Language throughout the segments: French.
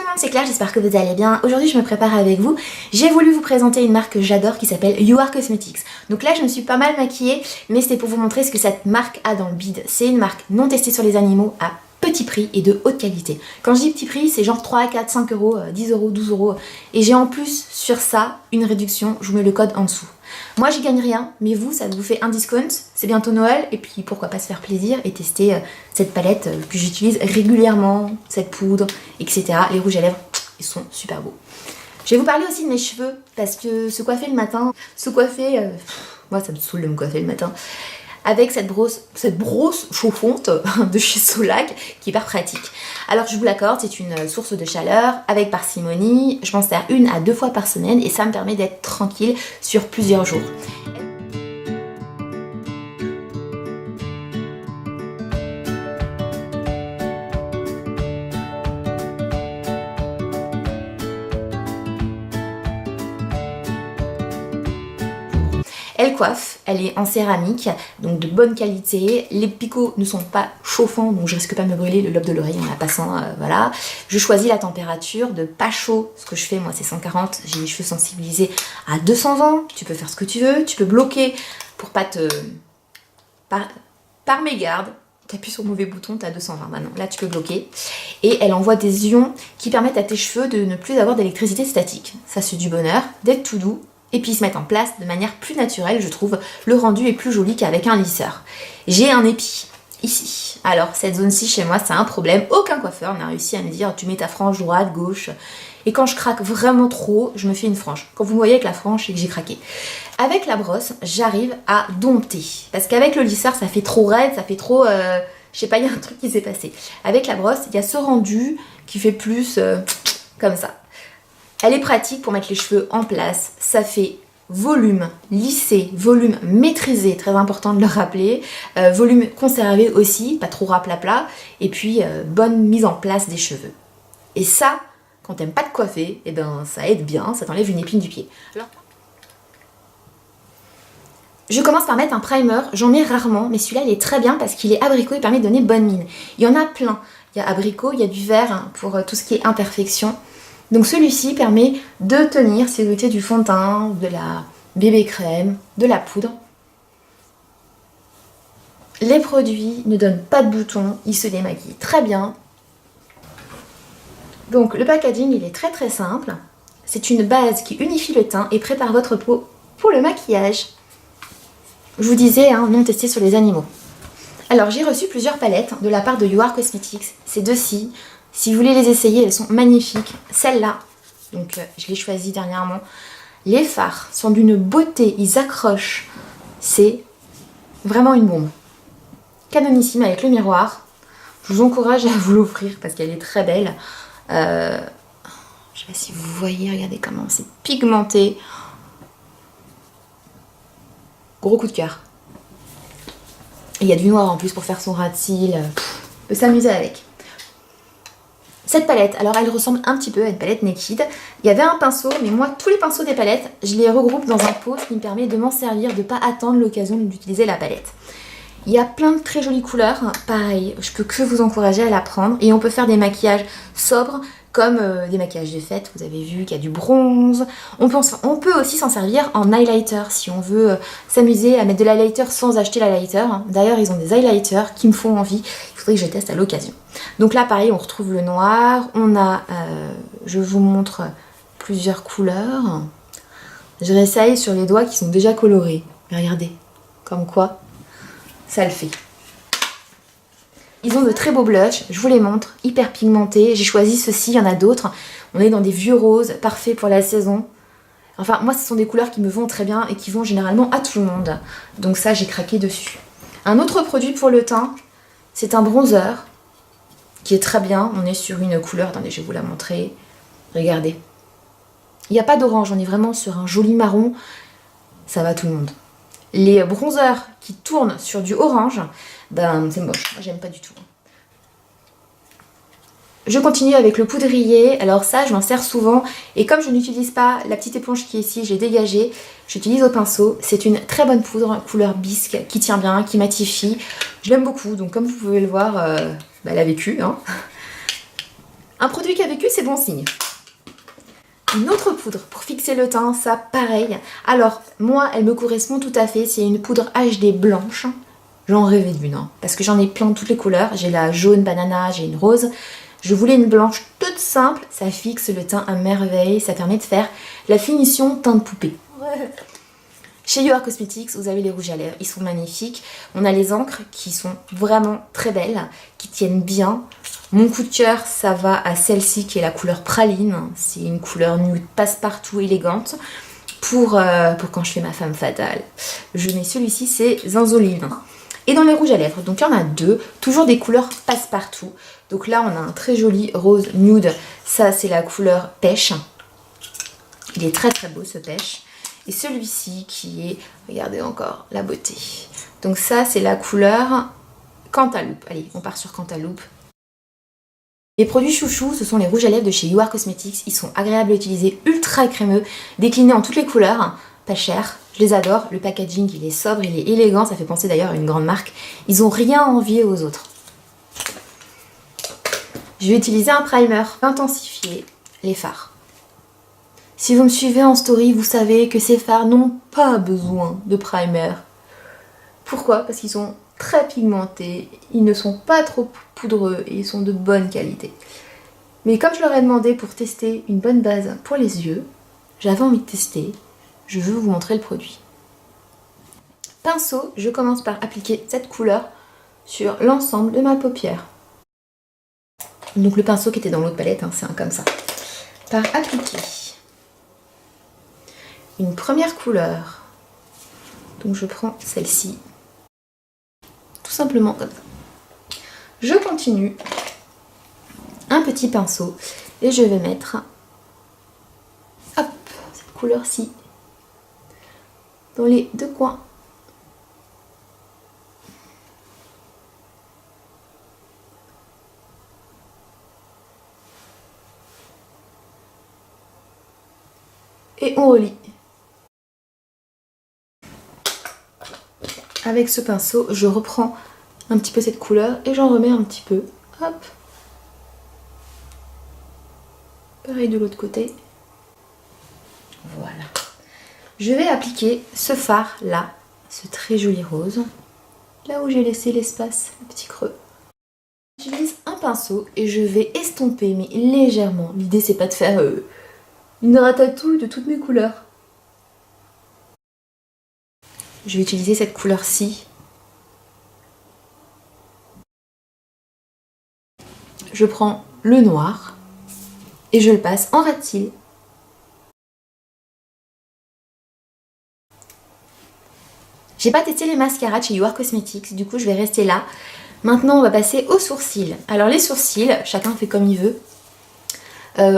le monde, c'est Claire, j'espère que vous allez bien. Aujourd'hui je me prépare avec vous. J'ai voulu vous présenter une marque que j'adore qui s'appelle You Are Cosmetics. Donc là je me suis pas mal maquillée, mais c'était pour vous montrer ce que cette marque a dans le bide. C'est une marque non testée sur les animaux à petit prix et de haute qualité. Quand je dis petit prix, c'est genre 3, 4, 5 euros, 10 euros, 12 euros. Et j'ai en plus sur ça une réduction, je vous mets le code en dessous. Moi j'y gagne rien, mais vous ça vous fait un discount, c'est bientôt Noël, et puis pourquoi pas se faire plaisir et tester cette palette que j'utilise régulièrement, cette poudre, etc. Les rouges à lèvres, ils sont super beaux. Je vais vous parler aussi de mes cheveux, parce que se coiffer le matin, moi ça me saoule de me coiffer le matin, avec cette brosse chauffante de chez Solac qui est hyper pratique. Alors je vous l'accorde, c'est une source de chaleur avec parcimonie, je m'en sers 1 à 2 fois par semaine et ça me permet d'être tranquille sur plusieurs jours. Elle coiffe, elle est en céramique, donc de bonne qualité. Les picots ne sont pas chauffants, donc je risque pas de me brûler le lobe de l'oreille en la passant, voilà. Je choisis la température de pas chaud, ce que je fais moi c'est 140, j'ai les cheveux sensibilisés à 220, tu peux faire ce que tu veux, tu peux bloquer pour pas te... Par mégarde, t'appuies sur le mauvais bouton, t'as 220 maintenant, là tu peux bloquer. Et elle envoie des ions qui permettent à tes cheveux de ne plus avoir d'électricité statique. Ça c'est du bonheur, d'être tout doux. Et puis ils se mettent en place de manière plus naturelle, je trouve. Le rendu est plus joli qu'avec un lisseur. J'ai un épi ici. Alors cette zone-ci chez moi c'est un problème. Aucun coiffeur n'a réussi à me dire tu mets ta frange droite, gauche. Et quand je craque vraiment trop, je me fais une frange. Quand vous me voyez avec la frange, c'est que j'ai craqué. Avec la brosse, j'arrive à dompter. Parce qu'avec le lisseur, ça fait trop raide, ça fait trop... je sais pas, il y a un truc qui s'est passé. Avec la brosse, il y a ce rendu qui fait plus comme ça. Elle est pratique pour mettre les cheveux en place, ça fait volume lissé, volume maîtrisé, très important de le rappeler, volume conservé aussi, pas trop raplapla, et puis bonne mise en place des cheveux. Et ça, quand t'aimes pas te coiffer, et ben ça aide bien, ça t'enlève une épine du pied. Alors, je commence par mettre un primer, j'en mets rarement, mais celui-là il est très bien parce qu'il est abricot et permet de donner bonne mine. Il y en a plein, il y a abricot, il y a du vert hein, pour tout ce qui est imperfection. Donc celui-ci permet de tenir si vous mettez du fond de teint, de la bébé crème, de la poudre. Les produits ne donnent pas de boutons, ils se démaquillent très bien. Donc le packaging il est très très simple. C'est une base qui unifie le teint et prépare votre peau pour le maquillage. Je vous disais, hein, non testé sur les animaux. Alors j'ai reçu plusieurs palettes de la part de You Are Cosmetics, ces deux-ci. Si vous voulez les essayer, elles sont magnifiques. Celle-là, donc je l'ai choisie dernièrement. Les fards sont d'une beauté, ils accrochent. C'est vraiment une bombe. Canonissime avec le miroir. Je vous encourage à vous l'offrir parce qu'elle est très belle. Je ne sais pas si vous voyez, regardez comment c'est pigmenté. Gros coup de cœur. Il y a du noir en plus pour faire son ras de cils. On peut s'amuser avec. Cette palette, alors elle ressemble un petit peu à une palette Naked. Il y avait un pinceau, mais moi tous les pinceaux des palettes, je les regroupe dans un pot, ce qui me permet de m'en servir, de ne pas attendre l'occasion d'utiliser la palette. Il y a plein de très jolies couleurs, pareil, je peux que vous encourager à la prendre. Et on peut faire des maquillages sobres, comme des maquillages de fête, vous avez vu qu'il y a du bronze. On peut aussi s'en servir en highlighter, si on veut s'amuser à mettre de l'highlighter sans acheter l'highlighter. D'ailleurs, ils ont des highlighters qui me font envie, il faudrait que je teste à l'occasion. Donc là, pareil, on retrouve le noir, on a, je vous montre plusieurs couleurs. Je réessaye sur les doigts qui sont déjà colorés. Mais regardez, comme quoi, ça le fait. Ils ont de très beaux blushs, je vous les montre, hyper pigmentés. J'ai choisi ceux-ci, il y en a d'autres. On est dans des vieux roses, parfaits pour la saison. Enfin, moi, ce sont des couleurs qui me vont très bien et qui vont généralement à tout le monde. Donc ça, j'ai craqué dessus. Un autre produit pour le teint, c'est un bronzer qui est très bien. On est sur une couleur, attendez, je vais vous la montrer. Regardez. Il n'y a pas d'orange, on est vraiment sur un joli marron. Ça va à tout le monde. Les bronzers qui tournent sur du orange, ben c'est moche, moi j'aime pas du tout. Je continue avec le poudrier, alors ça je m'en sers souvent et comme je n'utilise pas la petite éponge qui est ici, j'ai dégagé, j'utilise au pinceau. C'est une très bonne poudre couleur bisque qui tient bien, qui matifie. Je l'aime beaucoup, donc comme vous pouvez le voir, elle a vécu. Hein. Un produit qui a vécu, c'est bon signe. Une autre poudre pour fixer le teint, ça pareil. Alors, moi, elle me correspond tout à fait. C'est une poudre HD blanche. J'en rêvais d'une, hein, parce que j'en ai plein de toutes les couleurs. J'ai la jaune banana, j'ai une rose. Je voulais une blanche toute simple. Ça fixe le teint à merveille. Ça permet de faire la finition teint de poupée. Ouais. Chez You Are Cosmetics, vous avez les rouges à lèvres, ils sont magnifiques. On a les encres qui sont vraiment très belles, qui tiennent bien. Mon coup de cœur, ça va à celle-ci qui est la couleur praline. C'est une couleur nude passe-partout élégante pour quand je fais ma femme fatale. Je mets celui-ci, c'est Zinzoline. Et dans les rouges à lèvres, donc il y en a deux, toujours des couleurs passe-partout. Donc là, on a un très joli rose nude. Ça, c'est la couleur pêche. Il est très très beau ce pêche. Et celui-ci qui est, regardez encore, la beauté. Donc ça, c'est la couleur Cantaloupe. Allez, on part sur Cantaloupe. Les produits chouchous, ce sont les rouges à lèvres de chez You Are Cosmetics. Ils sont agréables à utiliser, ultra crémeux, déclinés en toutes les couleurs, pas cher. Je les adore. Le packaging, il est sobre, il est élégant. Ça fait penser d'ailleurs à une grande marque. Ils n'ont rien à envier aux autres. Je vais utiliser un primer intensifié, les fards. Si vous me suivez en story, vous savez que ces fards n'ont pas besoin de primer. Pourquoi? Parce qu'ils sont très pigmentés, ils ne sont pas trop poudreux et ils sont de bonne qualité. Mais comme je leur ai demandé pour tester une bonne base pour les yeux, j'avais envie de tester, je veux vous montrer le produit. Pinceau, je commence par appliquer cette couleur sur l'ensemble de ma paupière. Donc le pinceau qui était dans l'autre palette, hein, c'est un comme ça. Par appliquer une première couleur, donc je prends celle-ci, tout simplement comme ça. Je continue un petit pinceau et je vais mettre, hop, cette couleur-ci dans les deux coins. Et on relie. Avec ce pinceau, je reprends un petit peu cette couleur et j'en remets un petit peu. Hop. Pareil de l'autre côté. Voilà. Je vais appliquer ce fard là, ce très joli rose, là où j'ai laissé l'espace, le petit creux. J'utilise un pinceau et je vais estomper, mais légèrement. L'idée c'est pas de faire une ratatouille de toutes mes couleurs. Je vais utiliser cette couleur-ci. Je prends le noir et je le passe en ras de cils. J'ai pas testé les mascaras chez You Are Cosmetics, du coup je vais rester là. Maintenant on va passer aux sourcils. Alors les sourcils, chacun fait comme il veut.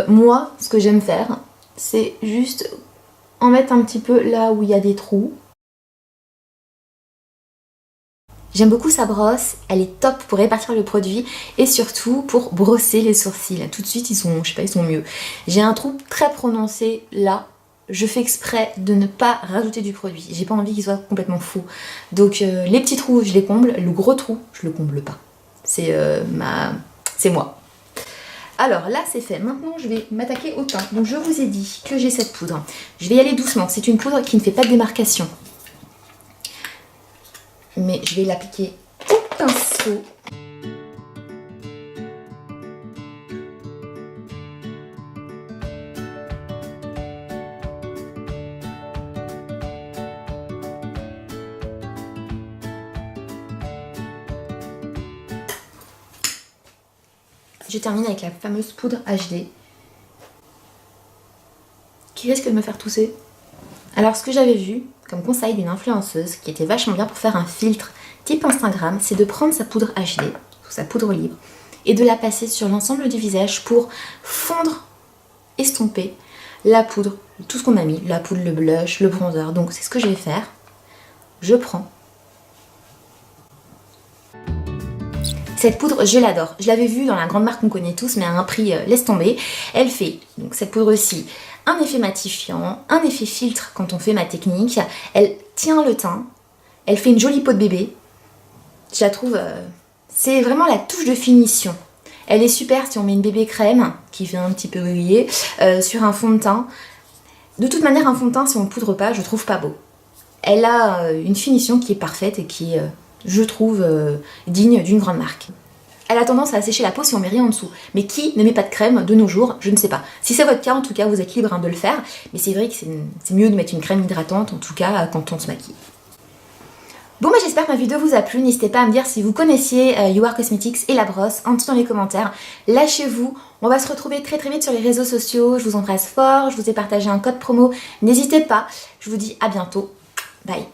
Moi, ce que j'aime faire, c'est juste en mettre un petit peu là où il y a des trous. J'aime beaucoup sa brosse, elle est top pour répartir le produit et surtout pour brosser les sourcils. Tout de suite, ils sont, je sais pas, ils sont mieux. J'ai un trou très prononcé là. Je fais exprès de ne pas rajouter du produit. J'ai pas envie qu'il soit complètement fou. Donc les petits trous, je les comble. Le gros trou, je le comble pas. C'est moi. Alors là, c'est fait. Maintenant, je vais m'attaquer au teint. Donc je vous ai dit que j'ai cette poudre. Je vais y aller doucement. C'est une poudre qui ne fait pas de démarcation. Mais je vais l'appliquer au pinceau. Je termine avec la fameuse poudre HD qui risque de me faire tousser. Alors ce que j'avais vu comme conseil d'une influenceuse qui était vachement bien pour faire un filtre type Instagram, c'est de prendre sa poudre HD, ou sa poudre libre, et de la passer sur l'ensemble du visage pour fondre, estomper la poudre, tout ce qu'on a mis, la poudre, le blush, le bronzer. Donc c'est ce que je vais faire. Je prends. Cette poudre, je l'adore. Je l'avais vue dans la grande marque qu'on connaît tous, mais à un prix laisse tomber. Elle fait, donc cette poudre-ci, un effet matifiant, un effet filtre quand on fait ma technique. Elle tient le teint. Elle fait une jolie peau de bébé. Je la trouve... c'est vraiment la touche de finition. Elle est super si on met une bébé crème qui fait un petit peu briller sur un fond de teint. De toute manière, un fond de teint, si on ne poudre pas, je trouve pas beau. Elle a une finition qui est parfaite et qui est, je trouve, digne d'une grande marque. Elle a tendance à assécher la peau si on met rien en dessous. Mais qui ne met pas de crème de nos jours? Je ne sais pas. Si c'est votre cas, en tout cas, vous êtes libre de le faire. Mais c'est vrai que c'est mieux de mettre une crème hydratante, en tout cas, quand on se maquille. Bon, bah, j'espère que ma vidéo vous a plu. N'hésitez pas à me dire si vous connaissiez You Are Cosmetics et la brosse en dessous dans les commentaires. Lâchez-vous. On va se retrouver très vite sur les réseaux sociaux. Je vous embrasse fort. Je vous ai partagé un code promo. N'hésitez pas. Je vous dis à bientôt. Bye.